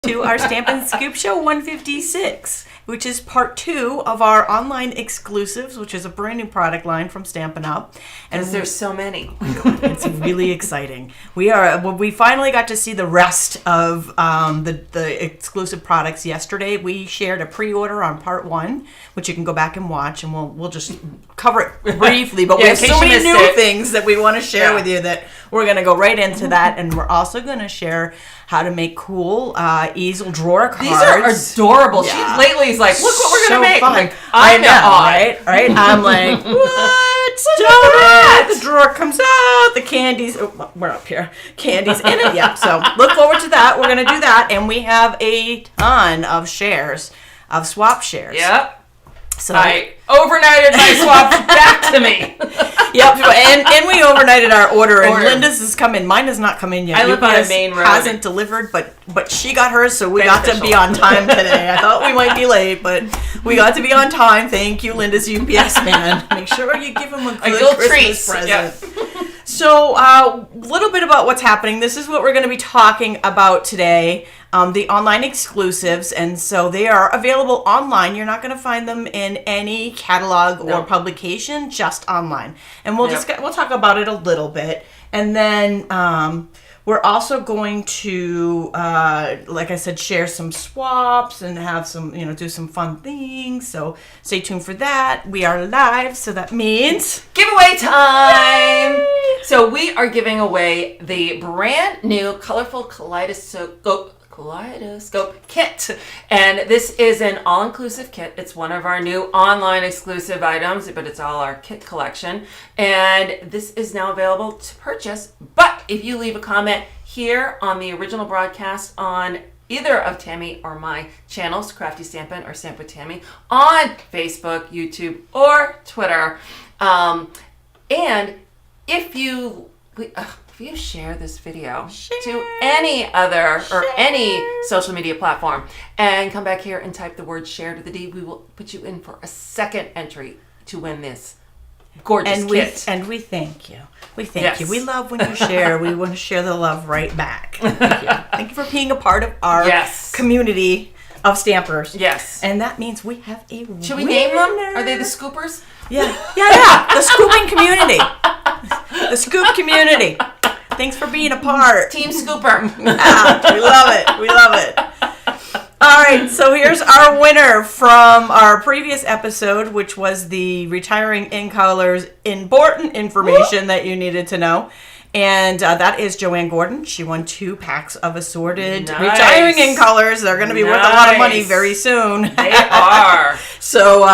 to our Stampin' Scoop Show 156, which is part 2 of our online exclusives, which is a brand new product line from Stampin' Up. And there's so many. It's really exciting. We finally got to see the rest of the exclusive products yesterday. We shared a pre-order on part 1, which you can go back and watch, and we'll just cover it briefly. But we have so many new things that we want to share with you that we're going to go right into that, and we're also going to share how to make cool easel drawer cards. These are adorable. Yeah. She lately is like, look what we're going to make. Fun. I'm like, I know, right? I'm like, what? Stop it! The drawer comes out. The candies. Oh, we're up here. Candies in it. Yeah. So look forward to that. We're going to do that, and we have a ton of shares, of swap shares. Yep. So I overnighted my swaps back to me. Yep, and we overnighted our order, and Linda's is coming. Mine has not come in yet. I live on a main road. Hasn't delivered, but she got hers, so we got to be on time today. I thought we might be late, but we got to be on time. Thank you, Linda's UPS man. Make sure you give him a good Christmas present. Yep. So, a little bit about what's happening. This is what we're going to be talking about today, the online exclusives. And so they are available online. You're not going to find them in any catalog or publication, just online. And we'll we'll talk about it a little bit. And then we're also going to, like I said, share some swaps and have some, do some fun things. So stay tuned for that. We are live, so that means giveaway time. Yay! So we are giving away the brand new colorful kaleidoscope kit, and this is an all-inclusive kit. It's one of our new online exclusive items, but it's all our kit collection, and this is now available to purchase. But if you leave a comment here on the original broadcast on either of Tammy or my channels, Crafty Stampin' or Stamp with Tammy, on Facebook, YouTube, or Twitter, and if you share this video to any other or any social media platform and come back here and type the word share to the D, we will put you in for a second entry to win this gorgeous kit. And we thank you. We thank you. We love when you share. We want to share the love right back. Thank you. Thank you for being a part of our community of stampers. Yes. And that means we have a winner. Should we name them? Are they the scoopers? Yeah. The scooping community. The scoop community. Thanks for being a part. Team Scooper. We love it. We love it. All right, so here's our winner from our previous episode, which was the Retiring in Colors important information that you needed to know. And that is Joanne Gordon. She won 2 packs of assorted Retiring in Colors. They're going to be worth a lot of money very soon. They are. So,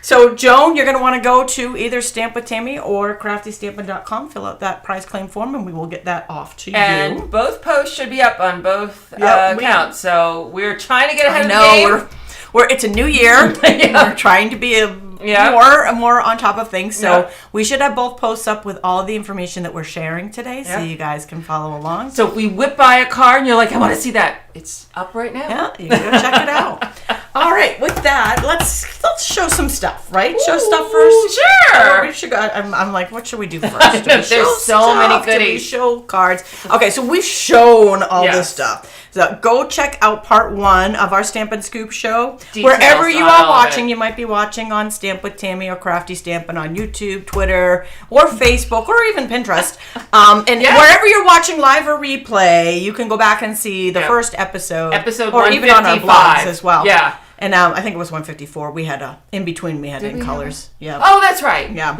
So, Joan, you're going to want to go to either Stamp with Tammy or craftystampin.com, fill out that prize claim form, and we will get that off to you. And both posts should be up on both accounts. So, we're trying to get ahead of the game. It's a new year. We're trying to be more on top of things. So we should have both posts up with all of the information that we're sharing today, so you guys can follow along. So if we whip by a card and you're like, I want to see that, it's up right now. Yeah, you can go check it out. All right, with that, let's show some stuff, right? Ooh, show stuff first. Sure. We should go, I'm like, what should we do first? There's so many goodies. Do we show cards? Okay, so we've shown all this stuff. So go check out part 1 of our Stampin' Scoop show. Details wherever you are watching, you might be watching on Stamp with Tammy or Crafty Stampin' on YouTube, Twitter, or Facebook, or even Pinterest. And wherever you're watching live or replay, you can go back and see the first episode. Episode or 155. even on our blogs as well. Yeah. And I think it was 154. We had in between. We had in colors. Yeah. Oh, that's right. Yeah.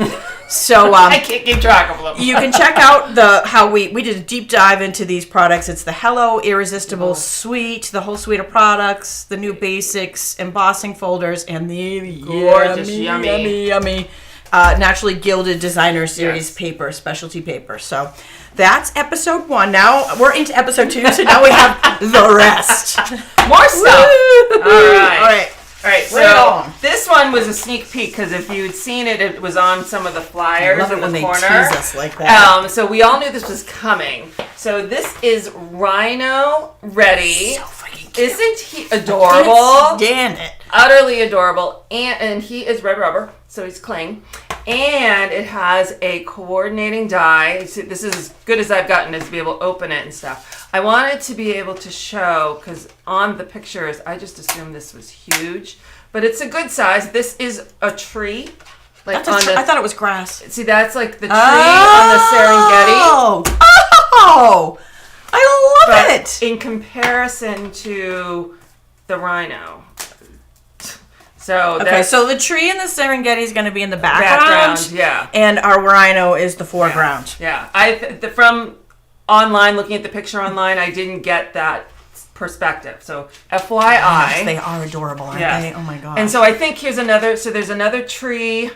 So I can't keep track of them. You can check out how we did a deep dive into these products. It's the Hello Irresistible Suite, the whole suite of products, the new basics, embossing folders, and the gorgeous, yummy naturally gilded designer series paper, specialty paper. So that's episode 1. Now we're into episode 2, so now we have the rest. More stuff. All right. So this one was a sneak peek because if you'd seen it, it was on some of the flyers in the corner. They tease us like that. So we all knew this was coming. So this is Rhino Ready. So freaking cute. Isn't he adorable? Stand it. Utterly adorable. And he is red rubber, so he's cling. And it has a coordinating die. See, this is as good as I've gotten is to be able to open it and stuff. I wanted to be able to show, because on the pictures, I just assumed this was huge. But it's a good size. This is a tree. Like I thought it was grass. See, that's like the tree on the Serengeti. Oh, I love it. In comparison to the rhino. So so the tree in the Serengeti is going to be in the background. Yeah. And our rhino is the foreground. Yeah. From online, looking at the picture online, I didn't get that perspective. So FYI. Yes, they are adorable, aren't they? Oh my God. And so I think there's another tree.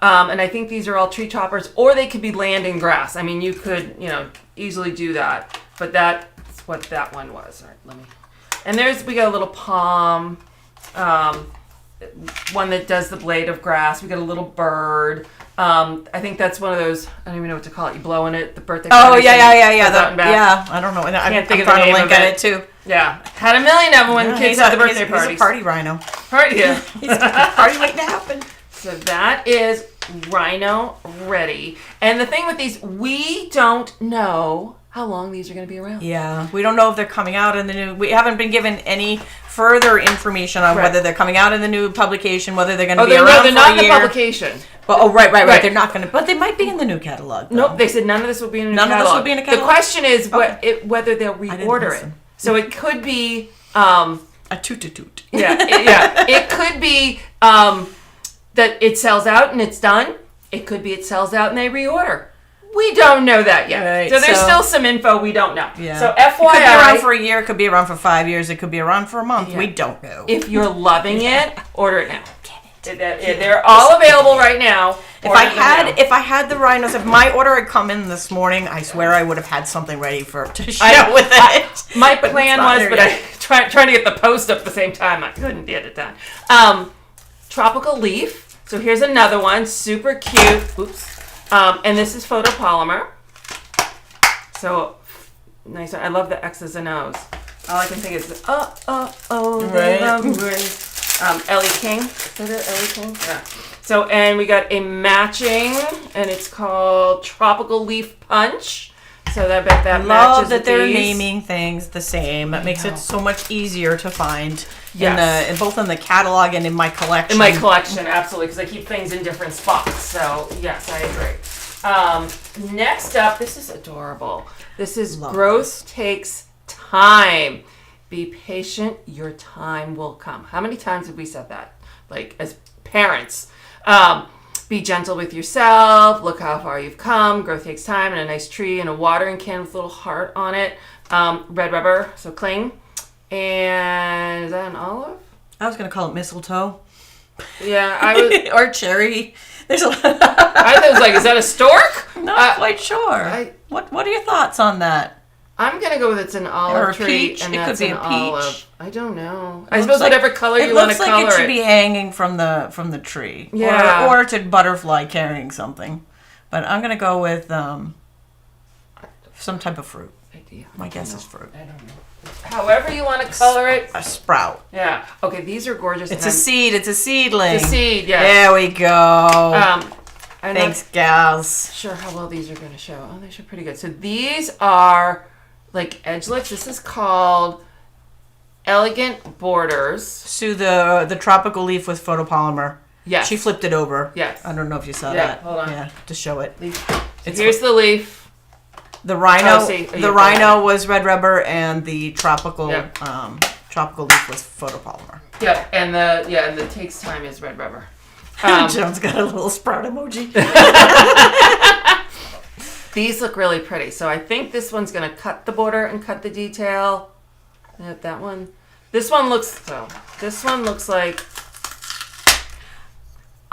And I think these are all tree toppers, or they could be landing grass. I mean, you could, easily do that. But that's what that one was. All right, and we got a little palm, one that does the blade of grass. We got a little bird. I think that's one of those, I don't even know what to call it. You blow in it, the birthday party. Oh, yeah. I don't know. Can't think of the name of it too. Yeah. Had a million of them when kids had the birthday parties. He's a party rhino. Party, yeah. He's got a party waiting to happen. So that is rhino ready. And the thing with these, we don't know how long these are going to be around. Yeah. We don't know if they're coming out in the new... We haven't been given any further information on whether they're coming out in the new publication, whether they're going to be around for a year. No, they're not in the publication. But, right. They're not going to... But they might be in the new catalog, though. Nope. They said none of this will be in the new catalog. None of this will be in a catalog? The question is whether they'll reorder it. So it could be... a toot-a-toot. Yeah. It could be... that it sells out and it's done. It could be it sells out and they reorder. We don't know that yet. Right, so there's still some info we don't know. Yeah. So FYI. It could be around for a year. It could be around for 5 years. It could be around for a month. Yeah. We don't know. If you're loving it, order it now. They're all available right now. If I had the rhinos, if my order had come in this morning, I swear I would have had something ready to share with it. My plan was, but I trying to get the post up at the same time. I couldn't get it done. Tropical leaf. So here's another one, super cute. Oops. And this is photopolymer. So nice. I love the X's and O's. All I can think is Ellie King. Is that it? Ellie King? Yeah. So and we got a matching, and it's called Tropical Leaf Punch. So that matches. Love that they're naming things the same. It makes it so much easier to find. Yes. Both in the catalog and in my collection. In my collection, absolutely, because I keep things in different spots. So, yes, I agree. Next up, this is adorable. This is Growth Takes Time. Be patient, your time will come. How many times have we said that? Like, as parents. Be gentle with yourself. Look how far you've come. Growth takes time. And a nice tree and a watering can with a little heart on it. Red rubber, so cling. And is that an olive? I was going to call it mistletoe. Yeah, I was. Or cherry. There's a lot. I was like, is that a stork? Not quite sure. What are your thoughts on that? I'm going to go with it's an olive tree. Peach. And it that's could be an a peach. Olive. I don't know. I suppose whatever color you want to color it. It looks like it should be hanging from the tree. Yeah. Or it's a butterfly carrying something. But I'm going to go with some type of fruit. My guess is fruit. I don't know. However you want to color it. A sprout. Yeah. Okay, these are gorgeous. It's a seed. It's a seedling. It's a seed, yeah. There we go. I'm Thanks, gals. Sure how well these are going to show. Oh, they show pretty good. So these are like edgelets. This is called Elegant Borders. Sue, the tropical leaf with photopolymer. Yes. She flipped it over. Yes. I don't know if you saw that. Hold on. Yeah, to show it. Here's the leaf. The rhino was red rubber, and the tropical leaf was photopolymer. Yep, and the takes time is red rubber. Joan's got a little sprout emoji. These look really pretty, so I think this one's going to cut the border and cut the detail. That one. This one looks like.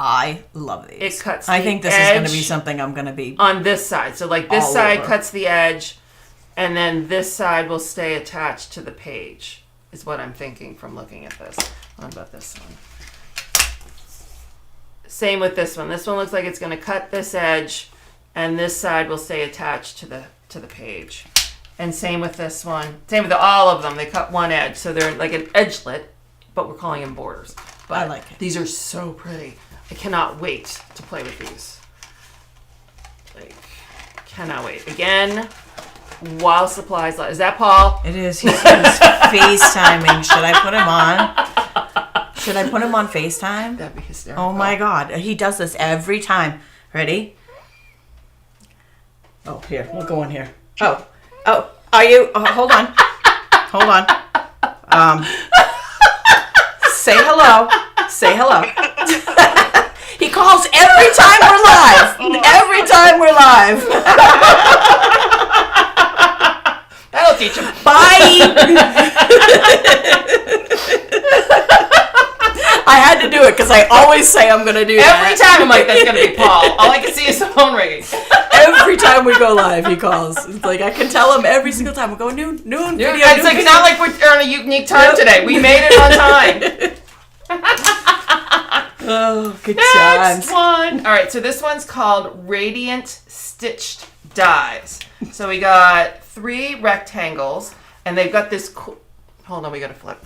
I love these. It cuts. I think this is going to be something I'm going to be on this side. So like this side cuts the edge, and then this side will stay attached to the page. Is what I'm thinking from looking at this. What about this one? Same with this one. This one looks like it's going to cut this edge, and this side will stay attached to the page. And same with this one. Same with all of them. They cut one edge, so they're like an edgelet, but we're calling them borders. But I like it. These are so pretty. I cannot wait to play with these. Cannot wait. Again, while supplies last. Is that Paul? It is. He's FaceTiming. Should I put him on? Should I put him on FaceTime? That'd be hysterical. Oh my God. He does this every time. Ready? Oh, here. We'll go in here. Oh. Are you? Hold on. Hold on. Say hello. Say hello. He calls every time we're live. Every time we're live. That'll teach him. Bye. I had to do it because I always say I'm going to do that. Every time I'm like, that's going to be Paul. All I can see is the phone ringing. Every time we go live, he calls. It's like I can tell him every single time. We're going noon video. It's like not like we're on a unique time today. We made it on time. Oh, good Next times. one. All right, so this one's called Radiant Stitched Dies. So we got 3 rectangles, and they've got this. Hold on, we got to flip.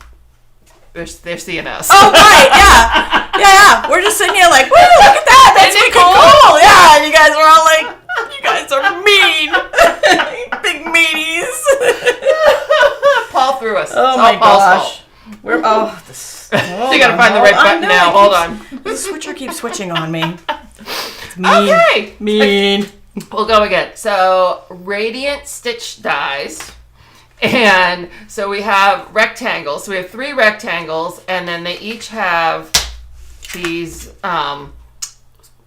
They're seeing us. Oh, right, yeah. We're just sitting here like, woo, look at that. That's Isn't it cool. Yeah, and you guys are all like, you guys are mean. Big meanies. Paul threw us. Oh, my gosh. We're, so you got to find the right button now. Hold on. The switcher keeps switching on me. It's mean. Okay. Mean. We'll go again. So, Radiant Stitch Dies. And so we have rectangles. So we have 3 rectangles, and then they each have these.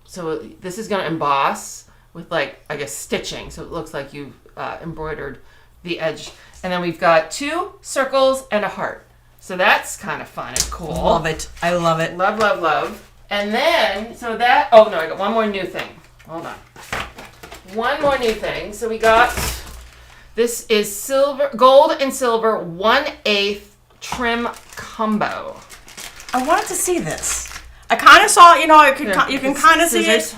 So this is going to emboss with, like, I guess, stitching. So it looks like you've embroidered the edge. And then we've got 2 circles and a heart. So that's kind of fun and cool. Love it. I love it. Love, love, love. And then, so that. Oh no, I got one more new thing. Hold on. One more new thing. So we got. This is silver, gold and silver 1/8 trim combo. I wanted to see this. I kind of saw, you can kind of see it.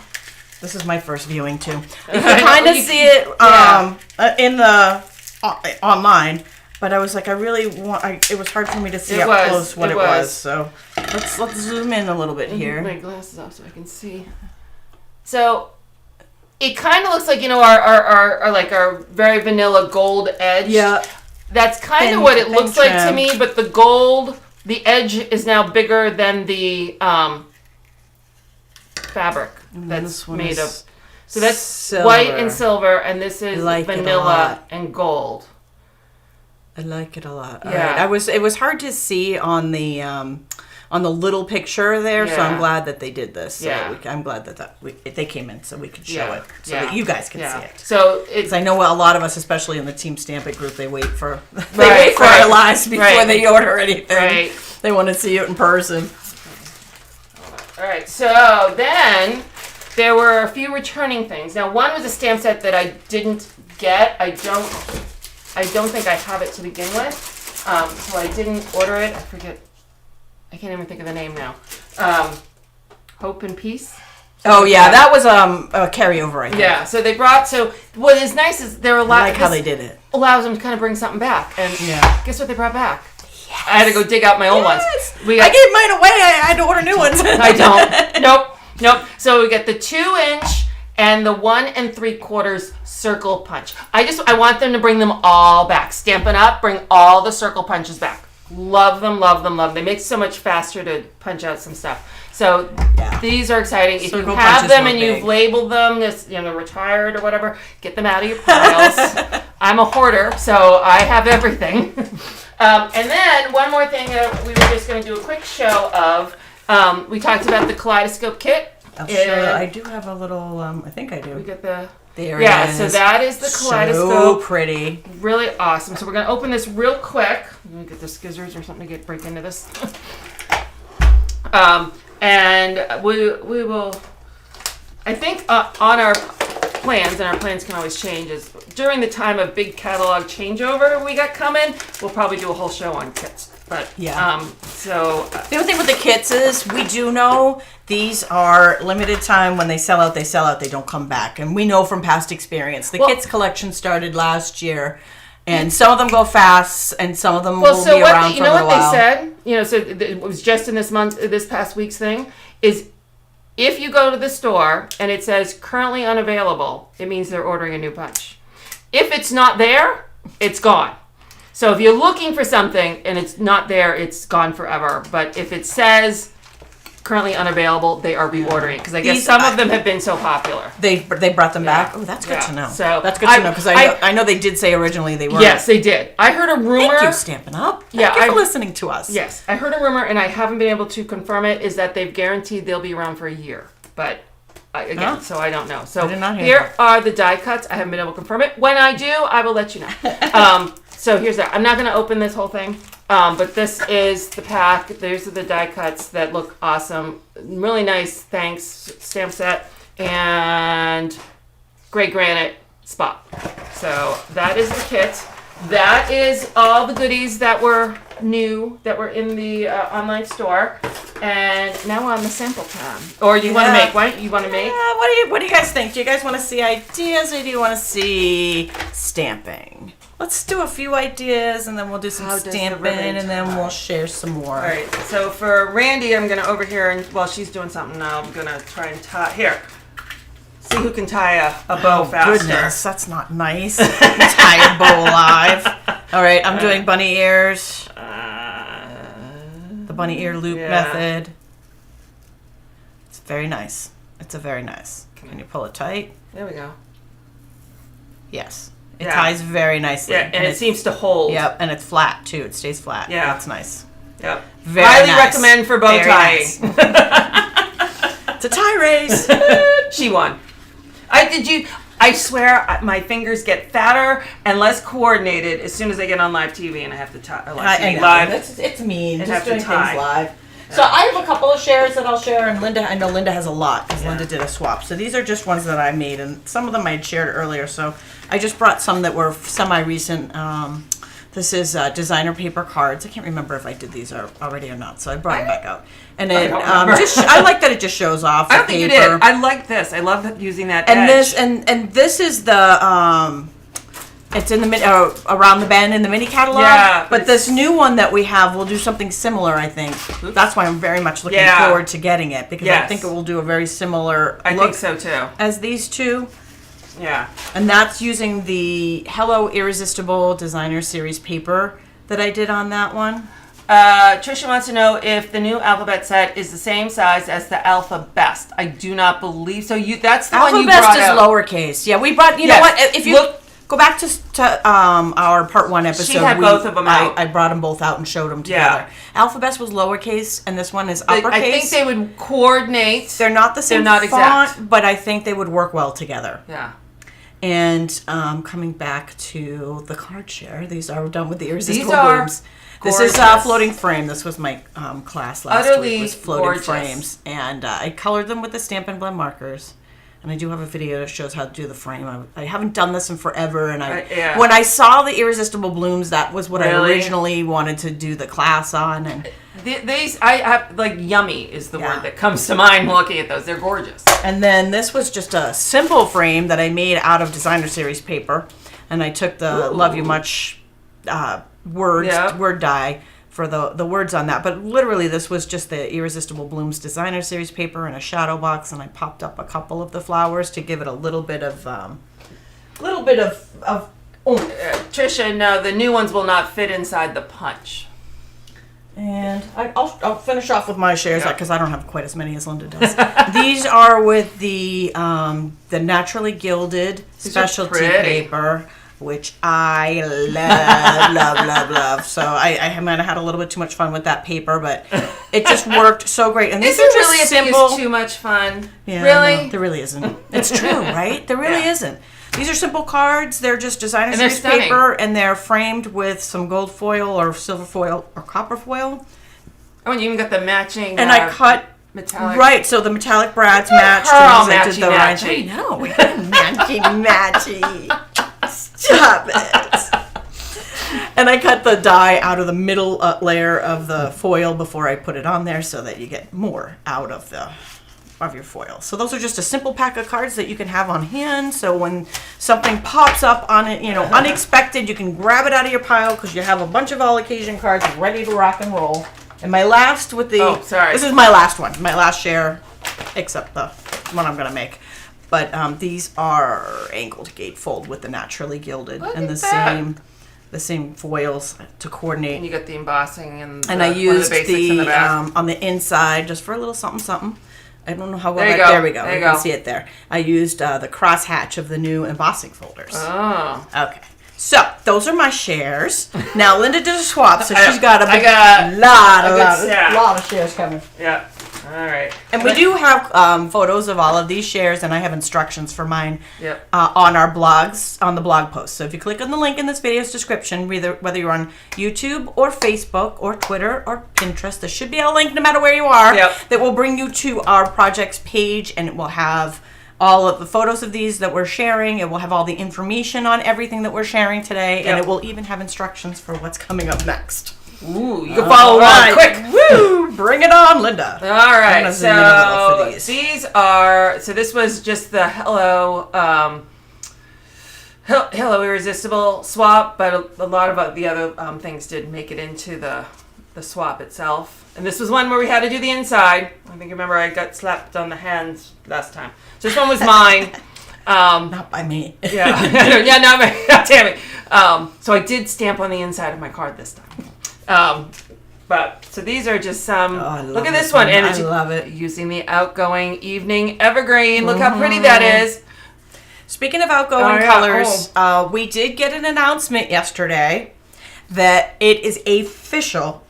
This is my first viewing too. You can kind of see it in the online, but I was like, I really want. It was hard for me to see up close what it was. So let's zoom in a little bit here. Put my glasses off so I can see. So. It kind of looks like, our very vanilla gold edge. Yeah. That's kind of what it looks like to me, but the gold, the edge is now bigger than the fabric that's made of. So that's silver. White and silver, and this is vanilla and gold. I like it a lot. Yeah. Right. It was hard to see on the little picture there, so I'm glad that they did this. So I'm glad that they came in so we could show it, so that you guys can see it. So because I know a lot of us, especially in the Team Stamp It group, they wait for our lives before they order anything. Right. They want to see it in person. All right. So then there were a few returning things. Now one was a stamp set that I didn't get. I don't think I have it to begin with, so I didn't order it. I forget. I can't even think of the name now. Hope and Peace. Oh yeah, that was a carryover, I think. Yeah, so they brought. So what is nice is they're allowed. I like how they did it. Allows them to kind of bring something back, and guess what they brought back? Yes. I had to go dig out my old ones. I gave mine away. I had to order new ones. I don't. Nope. So we get the 2-inch and the 1 3/4 circle punch. I want them to bring them all back. Stampin' Up, bring all the circle punches back. Love them, love them, love them. They make it so much faster to punch out some stuff. So these are exciting. If you have them and you've labeled them as retired or whatever, get them out of your piles. I'm a hoarder, so I have everything. And then one more thing we were just going to do a quick show of. We talked about the kaleidoscope kit. I do have a little. I think I do. We got the. There it is. So that is the kaleidoscope. So pretty. Really awesome. So we're going to open this real quick. Let me get the scissors or something to break into this. And we will, I think on our plans, and our plans can always change, is during the time of big catalog changeover we got coming, we'll probably do a whole show on kits. But so the only thing with the kits is we do know these are limited time. When they sell out, they don't come back. And we know from past experience, the kits collection started last year, and some of them go fast, and some of them will be around for a little while. They said, so it was just in this past week's thing, is if you go to the store and it says currently unavailable, it means they're ordering a new bunch. If it's not there, it's gone. So if you're looking for something and it's not there, it's gone forever. But if it says currently unavailable, they are reordering because I guess some of them have been so popular. They brought them back. Oh, that's good to know. So that's good to know because I know they did say originally they were. Yes, they did. I heard a rumor. Thank you, Stampin' Up. Thank you for listening to us. Yes, I heard a rumor and I haven't been able to confirm it. Is that they've guaranteed they'll be around for a year, but. So I don't know. So here are the die cuts. I haven't been able to confirm it. When I do, I will let you know. So here's that. I'm not going to open this whole thing, but this is the pack. These are the die cuts that look awesome. Really nice. Thanks. Stamp set and gray granite spot. So that is the kit. That is all the goodies that were new that were in the online store. And now we're on the sample time. Or you want to make? What you want to make? Yeah. What do you guys think? Do you guys want to see ideas, or do you want to see stamping? Let's do a few ideas, and then we'll do some stamping, and then we'll share some more. All right. So for Randy, I'm gonna over here, and while she's doing something now, I'm gonna try and tie here. See who can tie a bow faster. Goodness, that's not nice. Tie a bow alive. All right, I'm doing bunny ears. The bunny ear loop method. It's very nice. It's a very nice. Can you pull it tight? There we go. Yes. It ties very nicely. Yeah, and it seems to hold. Yep, and it's flat too. It stays flat. Yeah. That's nice. Yep. Very Highly nice. recommend for bow tying. Nice. It's a tie race. She won. I swear my fingers get fatter and less coordinated as soon as I get on live TV and I have to tie. Live. It's mean. And just doing things live. Yeah. So I have a couple of shares that I'll share, and I know Linda has a lot because Linda did a swap. So these are just ones that I made, and some of them I had shared earlier. So I just brought some that were semi-recent. This is designer paper cards. I can't remember if I did these already or not, so I brought them back out. And it, I like that it just shows off. I don't think you did. I like this. I love using that edge. And this is the it's in the around the bend in the mini catalog. Yeah, but this new one that we have will do something similar. I think that's why I'm very much looking forward to getting it because I think it will do a very similar. I think so too. As these two. Yeah. And that's using the Hello Irresistible Designer Series paper that I did on that one. Trisha wants to know if the new alphabet set is the same size as the Alpha Best. I do not believe so. That's the one you brought out. Alpha Best is lowercase. Yeah, we brought. You know what? If you go back to our part 1 episode, she had both of them out. I brought them both out and showed them together. Yeah. Alpha Best was lowercase, and this one is uppercase. I think they would coordinate. They're not the same font, exact, but I think they would work well together. Yeah. And coming back to the card share, these are done with the irresistible blooms. This is floating frame. This was my class last week. Was floating frames, and I colored them with the Stampin' Blend markers. And I do have a video that shows how to do the frame. I haven't done this in forever, and when I saw the irresistible blooms, that was what I originally wanted to do the class on. And these, I have yummy is the word that comes to mind looking at those. They're gorgeous. And then this was just a simple frame that I made out of Designer Series paper, and I took the Love You Much word die for the words on that. But literally, this was just the Irresistible Blooms Designer Series paper in a shadow box, and I popped up a couple of the flowers to give it a little bit of Trisha, no, the new ones will not fit inside the punch. And I'll finish off with my shares because I don't have quite as many as Linda does. These are with the Naturally Gilded specialty paper, which I love. So I might have had a little bit too much fun with that paper, but it just worked so great. And these are just really simple. Too much fun. Yeah, really? No, there really isn't. It's true, right? There really isn't. These are simple cards. They're just designer series paper, and they're framed with some gold foil or silver foil or copper foil. Oh, and you even got the matching. And I cut metallic. Right, so the metallic brads matched. Matchy. No, we didn't matchy. Stop it. And I cut the die out of the middle layer of the foil before I put it on there, so that you get more out of your foil. So those are just a simple pack of cards that you can have on hand. So when something pops up on it, unexpected, you can grab it out of your pile because you have a bunch of all occasion cards ready to rock and roll. And my last with the this is my last one, my last share except the one I'm gonna make. But these are angled gatefold with the naturally gilded and the same foils to coordinate. And you got the embossing and I used the on the inside just for a little something. I don't know how well there we go. You can see it there. I used the crosshatch of the new embossing folders. Oh. Okay. So those are my shares. Now Linda did a swap, so she's got a lot of shares coming. Yeah. All right. And we do have photos of all of these shares, and I have instructions for mine Yep. on our blogs, on the blog post. So if you click on the link in this video's description, whether you're on YouTube or Facebook or Twitter or Pinterest, there should be a link no matter where you are that will bring you to our projects page, and it will have all of the photos of these that we're sharing. It will have all the information on everything that we're sharing today, and it will even have instructions for what's coming up next. Ooh, you can follow along quick. Woo! Bring it on, Linda. All right, so these are, so this was just the Hello Irresistible swap, but a lot of the other things did make it into the swap itself. And this was one where we had to do the inside. I think, remember, I got slapped on the hands last time. So this one was mine. Not by me. Yeah, yeah, not by Tammy. So I did stamp on the inside of my card this time. But so these are just some. Look at this one, and I love it. Using the Outgoing Evening Evergreen. Look how pretty that is. Speaking of outgoing colors, we did get an announcement yesterday that it is official.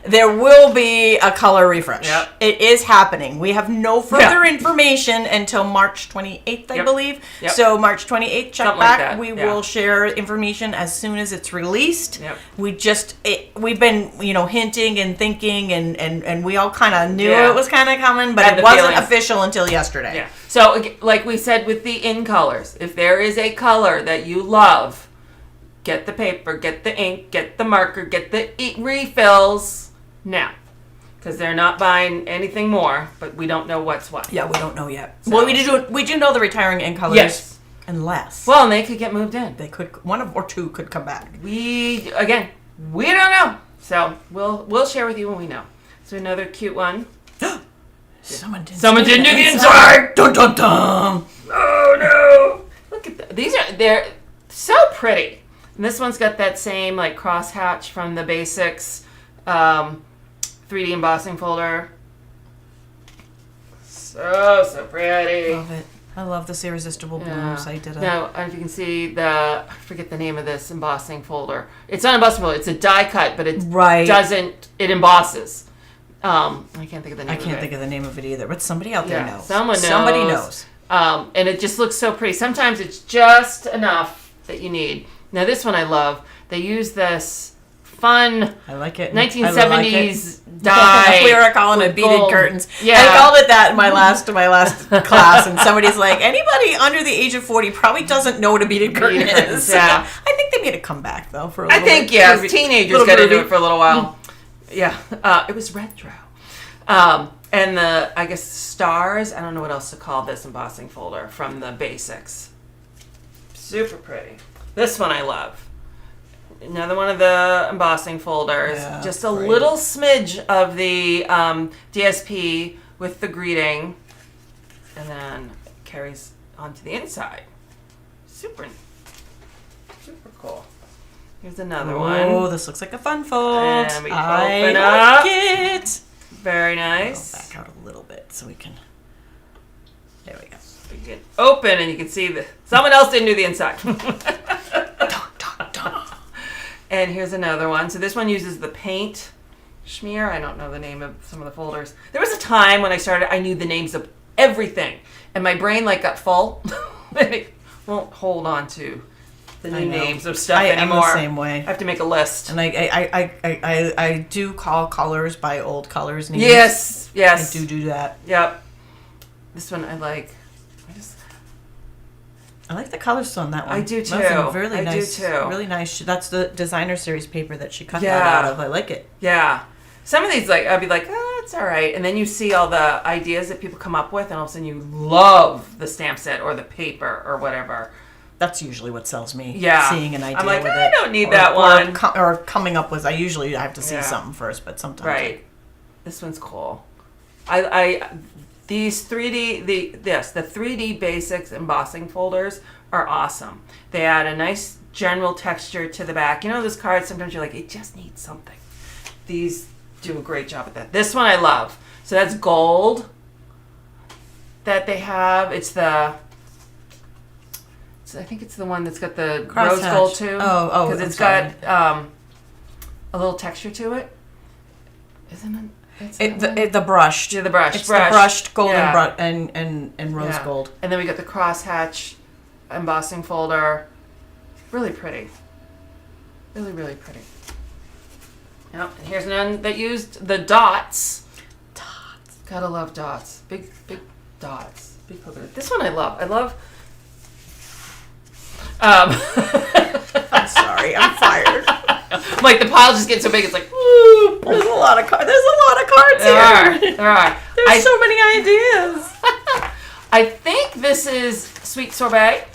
There will be a color refresh. Yep. It is happening. We have no further information until March 28th, I believe. Yep. So March 28th, check Something back. like that. We will share information as soon as it's released. Yep. We've been, hinting and thinking, and we all kind of knew it was kind of coming, but it wasn't official until yesterday. Yeah. So like we said with the in colors, if there is a color that you love, get the paper, get the ink, get the marker, get the refills now. Because they're not buying anything more, but we don't know what's what. Yeah, we don't know yet. So. Well, we do know the retiring ink colors. Yes. Unless. Well, and they could get moved in. They could, one or two could come back. We don't know. So we'll share with you when we know. So another cute one. Someone didn't do the inside. Dun dun dun. Oh no! Look at they're so pretty. And this one's got that same like crosshatch from the Basics 3D embossing folder. So pretty. Love it. I love this irresistible blooms. I did it. Now, if you can see I forget the name of this embossing folder. It's not embossing folder. It's a die cut, but it it embosses. I can't think of the name. I can't think of the name of it either. But somebody out there knows. Somebody knows. And it just looks so pretty. Sometimes it's just enough that you need. Now this one I love. They use this fun. I like it. 1970s dye. We were calling it beaded gold curtains. Yeah. I called it that in my last class, and somebody's like, anybody under the age of 40 probably doesn't know what a beaded curtain is. Yeah. I think they made a comeback though for a little bit. I think yes, teenagers got into it for a little while. Yeah, it was retro. And I guess stars. I don't know what else to call this embossing folder from the Basics. Super pretty. This one I love. Another one of the embossing folders. Yeah, just a little smidge of the DSP with the greeting. And then it carries onto the inside. Super cool. Here's another one. Oh, this looks like a fun fold. And we open up. It. Very nice. I'll back out a little bit so we can. There we go. You can open and you can see that someone else didn't do the inside. And here's another one. So this one uses the paint schmear. I don't know the name of some of the folders. There was a time when I knew the names of everything, and my brain got full. And it won't hold on to the new names of stuff anymore. I'm the same way. I have to make a list. And I do call colors by old colors names. Yes. I do that. Yep. This one I like. I like the colors on that one. I do too. That's really nice. I do too. Really nice. That's the designer series paper that she cut that out of. I like it. Yeah. Some of these, I'd be like, oh, it's all right. And then you see all the ideas that people come up with, and all of a sudden you love the stamp set or the paper or whatever. That's usually what sells me. Yeah. Seeing an idea I'm like, with I don't need that one. Or coming up with, I have to see something first, but sometimes. Right. This one's cool. These 3D the 3D Basics embossing folders are awesome. They add a nice general texture to the back. You know those cards, sometimes you're like, it just needs something. These do a great job at that. This one I love. So that's gold that they have. I think it's the one that's got the rose gold too. Oh, because it's got a little texture to it. Isn't it? The brushed. Yeah, the brushed. It's the brushed gold and rose gold. And then we got the crosshatch embossing folder. Really pretty. Really, really pretty. Yep. And here's one that used the dots. Dots. Gotta love dots. Big dots. Big polka. This one I love. I'm sorry. I'm fired. Like the pile just gets so big, it's like, ooh. There's a lot of cards. There's a lot of cards here. There are. There's so many ideas. I think this is sweet sorbet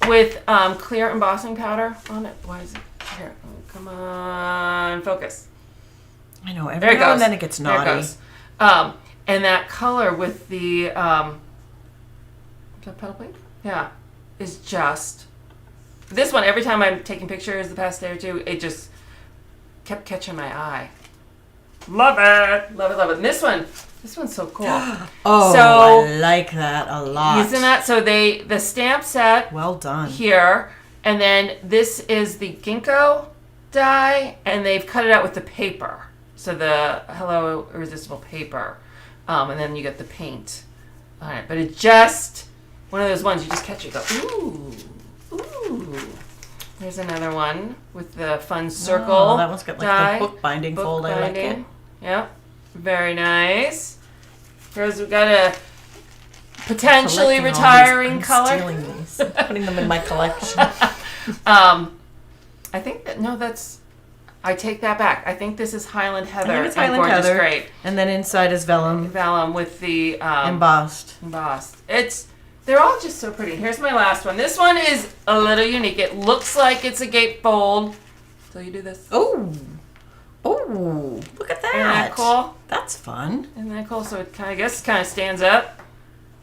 with clear embossing powder on it. Why is it here? Oh, come on, focus. I know. Every now and then it gets naughty. There it goes. And that color with the is that petal plate? Yeah, is just. This one, every time I'm taking pictures the past day or two, it just kept catching my eye. Love it. Love it, love it. And this one's so cool. I like that a lot. Isn't that? So the stamp set. Well done. Here, and then this is the ginkgo die, and they've cut it out with the paper. So the Hello Irresistible paper. And then you get the paint. All right, but it's just one of those ones you just catch it, go, ooh. Ooh. There's another one with the fun circle. Oh, that one's got like the bookbinding fold. I like it. Yep. Very nice. Here's we've got a potentially retiring color. Stealing these. Putting them in my collection. I think I take that back. I think this is Highland Heather. I think it's Highland Heather. Great. And then inside is vellum. Vellum with the embossed. They're all just so pretty. Here's my last one. This one is a little unique. It looks like it's a gatefold. So you do this. Oh, look at that. Isn't that cool? That's fun. Isn't that cool? So it kind of stands up.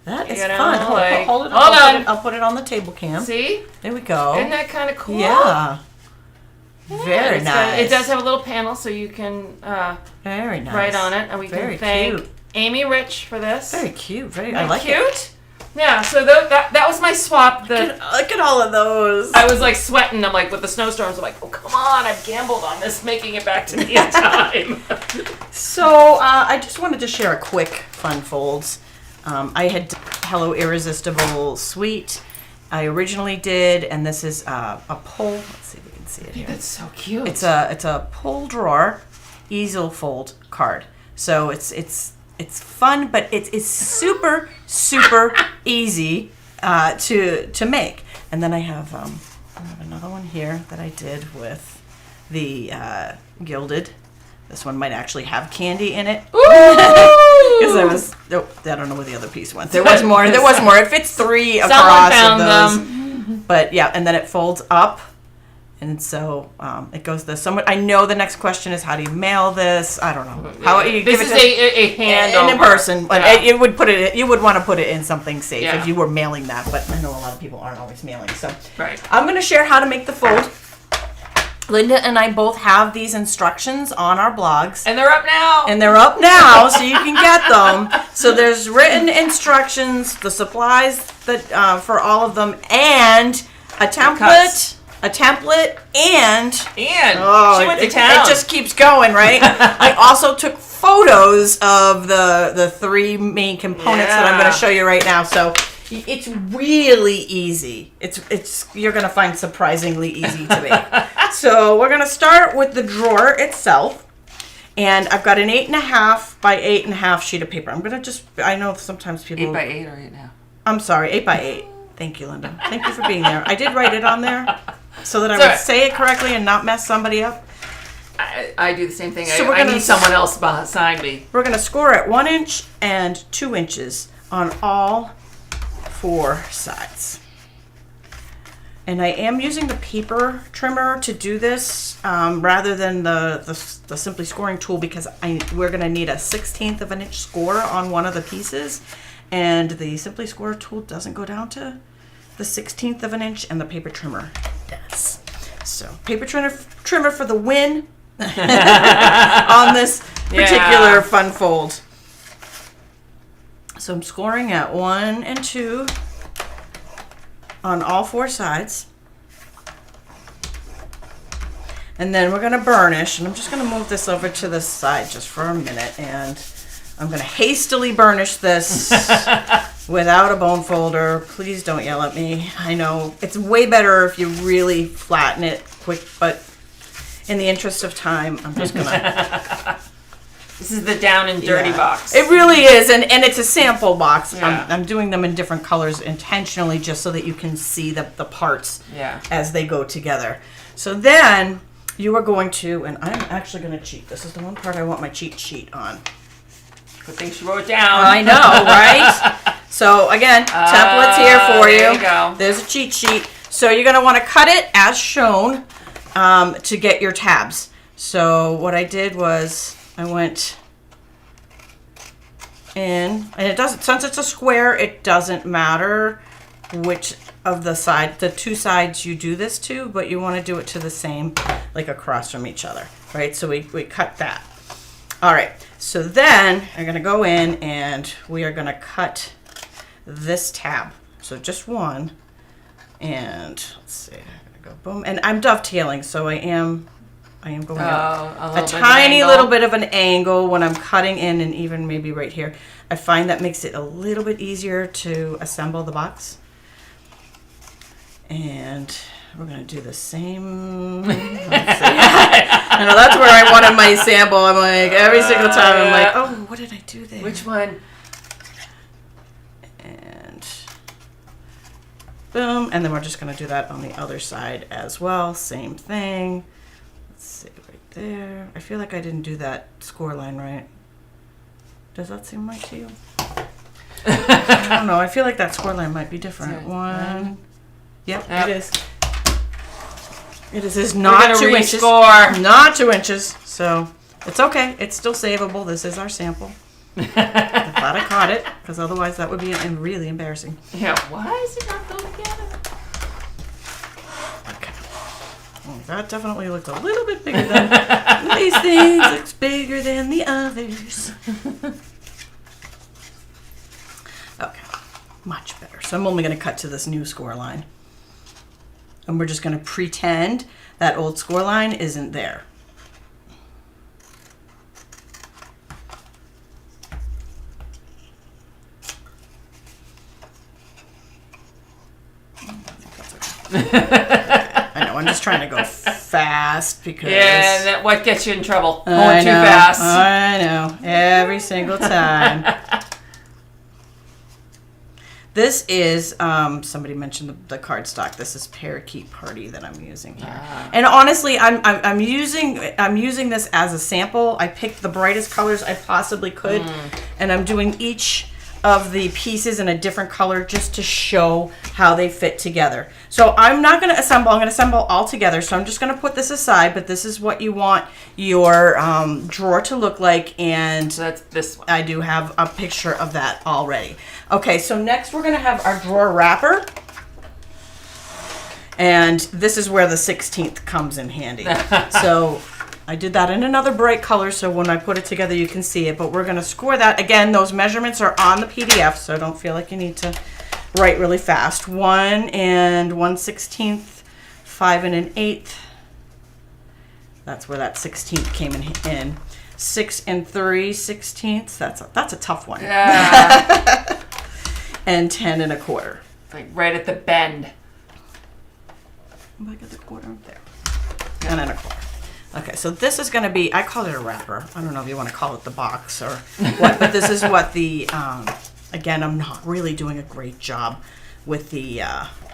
That is fun. Hold on. I'll put it on the table cam. See? There we go. Isn't that kind of cool? Yeah. Very nice. It does have a little panel so you can very nice. write on it. And we can thank Amy Rich for this. Very cute. I like it. Cute? Yeah, so that was my swap. Look at all of those. I was like sweating. I'm like, with the snowstorms, I'm like, oh, come on. I've gambled on this, making it back to me in time. So I just wanted to share a quick fun folds. I had Hello Irresistible Sweet. I originally did, and this is a pull. Let's see if we can see it here. That's so cute. It's a pull drawer easel fold card. So it's fun, but it's super easy to make. And then I have another one here that I did with the gilded. This one might actually have candy in it. Because I don't know where the other piece went. There was more. It fits 3 across of those. But yeah, and then it folds up. And so it goes this. I know the next question is, how do you mail this? I don't know. How you this give is a hand in person. But you would want to put it in something safe if you were mailing that. But I know a lot of people aren't always mailing. So right. I'm going to share how to make the fold. Linda and I both have these instructions on our blogs. And they're up now. So you can get them. So there's written instructions, the supplies that for all of them, and a template. And she went to town. It just keeps going, right? I also took photos of the 3 main components that I'm going to show you right now. So it's really easy. You're going to find surprisingly easy to make. So we're going to start with the drawer itself. And I've got an 8.5 by 8.5 sheet of paper. I'm going to I know sometimes people... 8 by 8 or 8.5? I'm sorry, 8 by 8. Thank you, Linda. Thank you for being there. I did write it on there so that I would say it correctly and not mess somebody up. I do the same thing. So I need someone else beside me. We're going to score at 1 inch and 2 inches on all 4 sides. And I am using the paper trimmer to do this rather than the Simply Scoring tool, because we're going to need a 1/16 of an inch score on one of the pieces. And the Simply Score tool doesn't go down to the 1/16 of an inch, and the paper trimmer does. So paper trimmer for the win on this particular fun fold. So I'm scoring at 1 and 2 on all 4 sides. And then we're going to burnish, and I'm just going to move this over to the side just for a minute, and I'm going to hastily burnish this without a bone folder. Please don't yell at me. I know it's way better if you really flatten it quick, but in the interest of time, I'm just going to... This is the down and dirty box. It really is, and it's a sample box. Yeah. I'm doing them in different colors intentionally just so that you can see the parts as they go together. So then you are going to, and I'm actually going to cheat. This is the one part I want my cheat sheet on. Good thing she wrote it down. I know, right? So again, templates here for you. There you go. There's a cheat sheet. So you're going to want to cut it as shown to get your tabs. So what I did was I went in, and it doesn't, since it's a square, it doesn't matter which of the 2 sides you do this to, but you want to do it to the same, like across from each other, right? So we cut that. All right, so then I'm going to go in and we are going to cut this tab. So just one, and let's see, I'm going to go boom, and I'm dovetailing, so I am going a tiny little bit of an angle when I'm cutting in, and even maybe right here. I find that makes it a little bit easier to assemble the box. And we're going to do the same. Let's see. I know that's where I wanted my sample. I'm like, every single time I'm like, oh, what did I do there? Which one? And boom. And then we're just going to do that on the other side as well. Same thing. Let's see, right there. I feel like I didn't do that score line right. Does that seem right to you? I don't know. I feel like that score line might be different. One. Yep, it is. It is not 2 inches. Not 2 inches. So it's okay. It's still savable. This is our sample. I'm glad I caught it, because otherwise that would be really embarrassing. Yeah. Why is it not go together? Okay. Well, that definitely looked a little bit bigger than these things. Looks bigger than the others. Okay. Much better. So I'm only going to cut to this new score line. And we're just going to pretend that old score line isn't there. I know, I'm just trying to go fast because... Yeah, what gets you in trouble? Going too fast. I know, every single time. This is, somebody mentioned the cardstock. This is Parakeet Party that I'm using here. And honestly, I'm using this as a sample. I picked the brightest colors I possibly could, and I'm doing each of the pieces in a different color just to show how they fit together. So I'm not going to assemble. I'm going to assemble all together. So I'm just going to put this aside, but this is what you want your drawer to look like, and so that's this one. I do have a picture of that already. Okay, so next we're going to have our drawer wrapper. And this is where the 16th comes in handy. So I did that in another bright color, so when I put it together you can see it, but we're going to score that. Again, those measurements are on the PDF, so don't feel like you need to write really fast. 1 and 1/16, 5 and 1/8. That's where that 16th came in. 6 and 3/16. That's a tough one. Yeah. And 10 and 1/4. Like right at the bend. I got the quarter up there. 10 and 1/4. Okay, so this is going to be, I call it a wrapper. I don't know if you want to call it the box or what, but this is what the, again, I'm not really doing a great job with the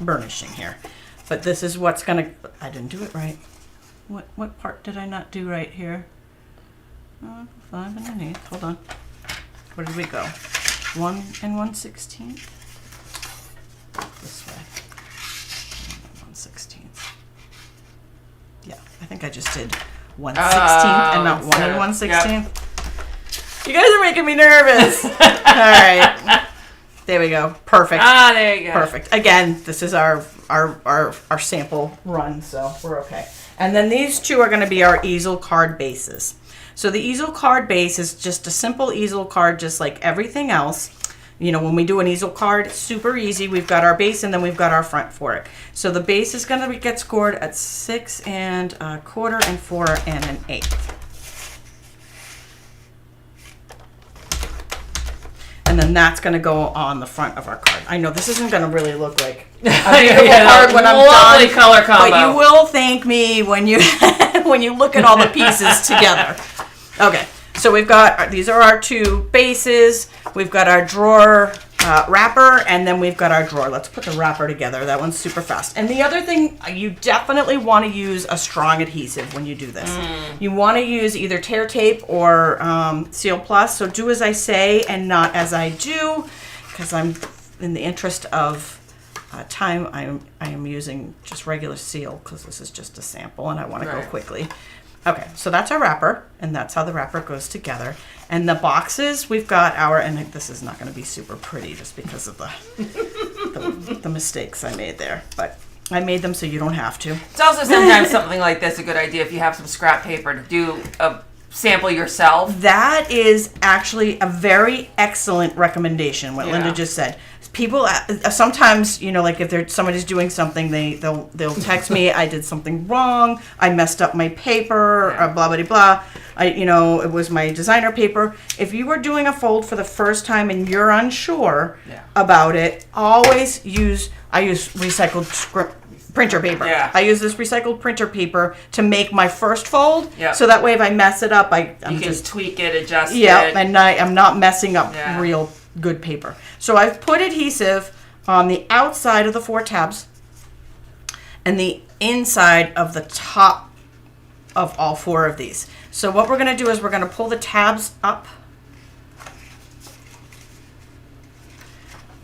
burnishing here. But this is what's going to, I didn't do it right. What part did I not do right here? 5 and 1/8. Hold on. Where did we go? 1 and 1/16. This way. 1/16. think I just did 1/16 and not 1 1/16. You guys are making me nervous. All right. There we go. Perfect. There you go. Perfect. Again, this is our sample run, so we're okay. And then these two are going to be our easel card bases. So the easel card base is just a simple easel card, just like everything else. You know, when we do an easel card, it's super easy. We've got our base and then we've got our front for it. So the base is going to get scored at 6 1/4 and 4 1/8. And then that's going to go on the front of our card. I know this isn't going to really look like a beautiful card when I'm done, color combo. but you will thank me when you when you look at all the pieces together. Okay, so we've got, these are our two bases. We've got our drawer wrapper, and then we've got our drawer. Let's put the wrapper together. That one's super fast. And the other thing, you definitely want to use a strong adhesive when you do this. You want to use either tear tape or Seal Plus. So do as I say and not as I do, because I'm in the interest of time. I am using just regular seal because this is just a sample and I want to go quickly. Okay, so that's our wrapper, and that's how the wrapper goes together. And the boxes, we've got our, and this is not going to be super pretty just because of the mistakes I made there, but I made them so you don't have to. It's also sometimes something like this a good idea if you have some scrap paper to do a sample yourself. That is actually a very excellent recommendation, what Linda just said. People sometimes, you know, like if somebody's doing something, they'll text me, I did something wrong, I messed up my paper, or blah blah blah. It was my designer paper. If you are doing a fold for the first time and you're unsure about it, always use. I use recycled printer paper. Yeah. I use this recycled printer paper to make my first fold. Yeah. So that way, if I mess it up, I'm you can just tweak it, adjust it. Yeah, and I'm not messing up real good paper. So I've put adhesive on the outside of the 4 tabs and the inside of the top of all 4 of these. So what we're going to do is we're going to pull the tabs up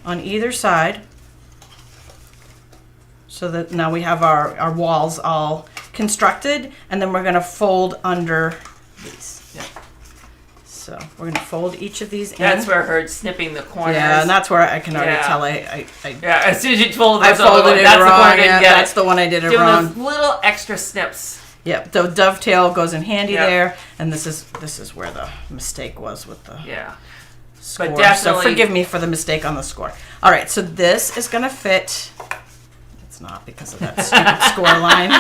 on either side so that now we have our walls all constructed, and then we're going to fold under these. Yeah. So we're going to fold each of these in. That's where her snipping the corners. Yeah, and that's where I can already tell as soon as you fold I folded it that's wrong. The one I didn't get that's the one I did it Doing wrong. those little extra snips. Yep, the dovetail goes in handy there, and this is where the mistake was with the score. But definitely, so forgive me for the mistake on the score. All right, so this is going to fit. It's not because of that stupid score line.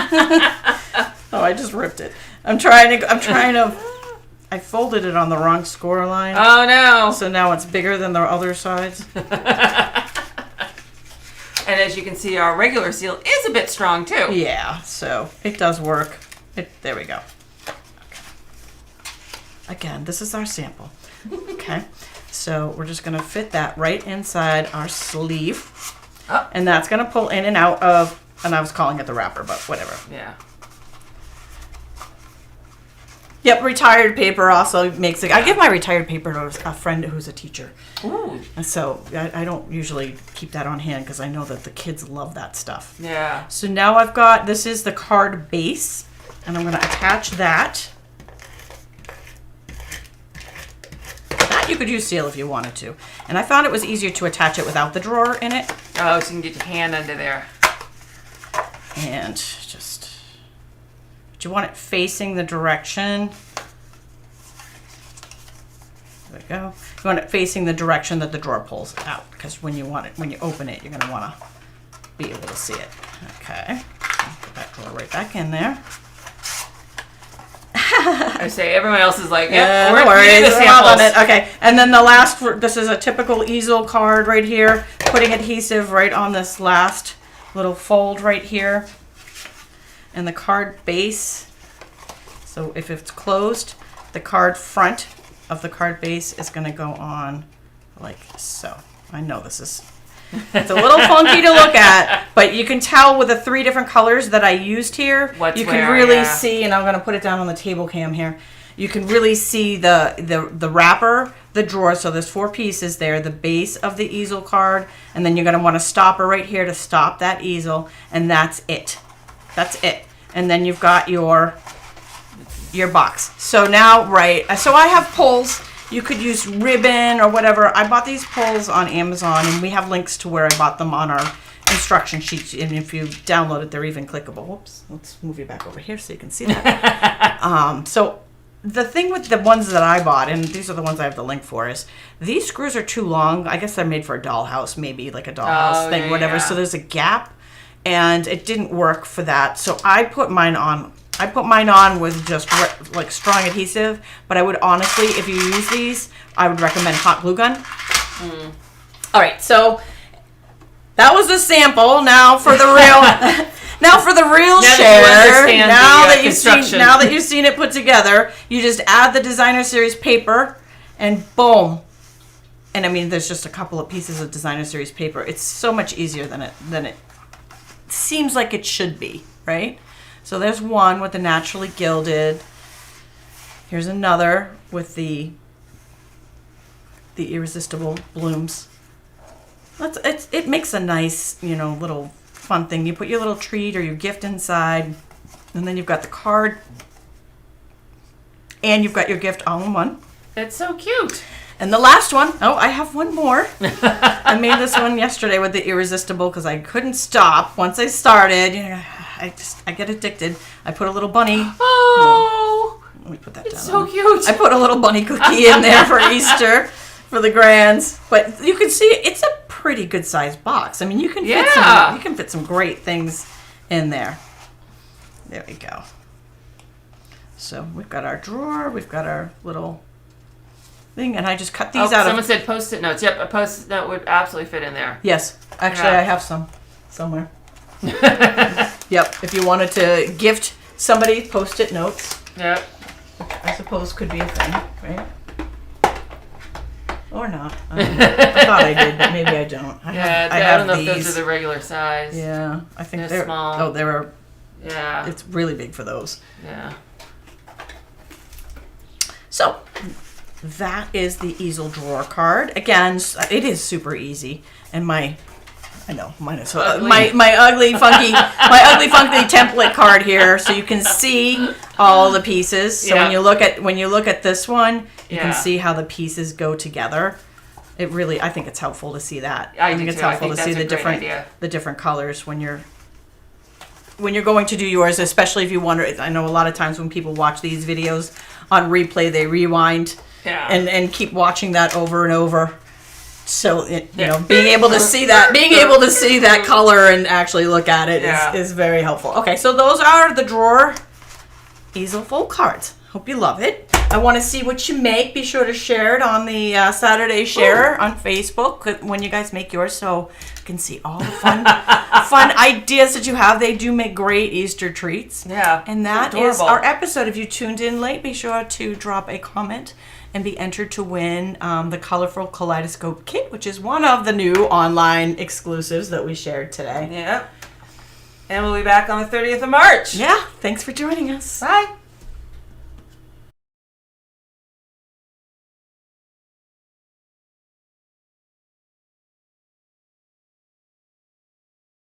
Oh, I just ripped it. I'm trying to. I folded it on the wrong score line. Oh no! So now it's bigger than the other sides. And as you can see, our regular seal is a bit strong too. Yeah, so it does work. There we go. Okay. Again, this is our sample. Okay, so we're just going to fit that right inside our sleeve. Oh. And that's going to pull in and out of, and I was calling it the wrapper, but whatever. Yeah. Yep, retired paper also makes it. I give my retired paper to a friend who's a teacher. Ooh. And so I don't usually keep that on hand because I know that the kids love that stuff. Yeah. So now this is the card base, and I'm going to attach that. That you could use seal if you wanted to. And I found it was easier to attach it without the drawer in it. Oh, so you can get your hand under there. And just... Do you want it facing the direction? There we go. You want it facing the direction that the drawer pulls out, because when you open it, you're going to want to be able to see it. Okay. Put that drawer right back in there. I say everyone else is like, yeah, no worries. On it. Okay. And then the last, this is a typical easel card right here. Putting adhesive right on this last little fold right here. And the card base, so if it's closed, the card front of the card base is going to go on like so. I know it's a little funky to look at, but you can tell with the 3 different colors that I used here, you can really see, and I'm going to put it down on the table cam here, you can really see the wrapper, the drawer, so there's 4 pieces there, the base of the easel card, and then you're going to want a stopper right here to stop that easel, and that's it. That's it. and then you've got your box. So now, so I have pulls. You could use ribbon or whatever. I bought these pulls on Amazon, and we have links to where I bought them on our instruction sheet. And if you download it, they're even clickable. Whoops, let's move you back over here so you can see that. So the thing with the ones that I bought, and these are the ones I have the link for, is these screws are too long. I guess they're made for a dollhouse, maybe like a dollhouse thing, whatever. Yeah. So there's a gap, and it didn't work for that. So I put mine on. With just like strong adhesive, but I would honestly, if you use these, I would recommend hot glue gun. All right, so that was the sample. Now for the real, share. Now that you've seen it put together, you just add the designer series paper, and boom. And I mean, there's just a couple of pieces of designer series paper. It's so much easier than it seems like it should be, right? So there's one with the naturally gilded. Here's another with the irresistible blooms. It makes a nice, little fun thing. You put your little treat or your gift inside, and then you've got the card, and you've got your gift all in one. It's so cute. And the last one, I have one more. I made this one yesterday with the irresistible because I couldn't stop. Once I started, I get addicted. I put a little bunny. Oh, let me put that it's down. so cute. I put a little bunny cookie in there for Easter for the grands. But you can see it's a pretty good sized box. I mean, you can fit some great things in there. There we go. So we've got our drawer. We've got our little thing, and I just cut these out. Someone said Post-it notes. Yep, a Post-it note would absolutely fit in there. Yes, actually, I have some somewhere. Yep, if you wanted to gift somebody Post-it notes. Yep. I suppose could be a thing, right? Or not. I thought I did, but maybe I don't. I don't know if those are the regular size. Yeah, I think they're small. Oh, they're. Yeah. It's really big for those. Yeah. So that is the Easel Drawer card. Again, it is super easy, and mine is my ugly funky template card here, so you can see all the pieces. So when you look at this one, you can see how the pieces go together. I think it's helpful to see that. I think it's helpful to see the different colors when you're going to do yours, especially if you wonder. I know a lot of times when people watch these videos on replay, they rewind and keep watching that over and over. So being able to see that color and actually look at it is very helpful. Okay, so those are the drawer easel fold cards. Hope you love it. I want to see what you make. Be sure to share it on the Saturday Share on Facebook when you guys make yours, so you can see all the fun ideas that you have. They do make great Easter treats. Yeah, and that is our episode. If you tuned in late, be sure to drop a comment and be entered to win the Colorful Kaleidoscope Kit, which is one of the new online exclusives that we shared today. Yeah. And we'll be back on the 30th of March. Yeah. Thanks for joining us. Bye.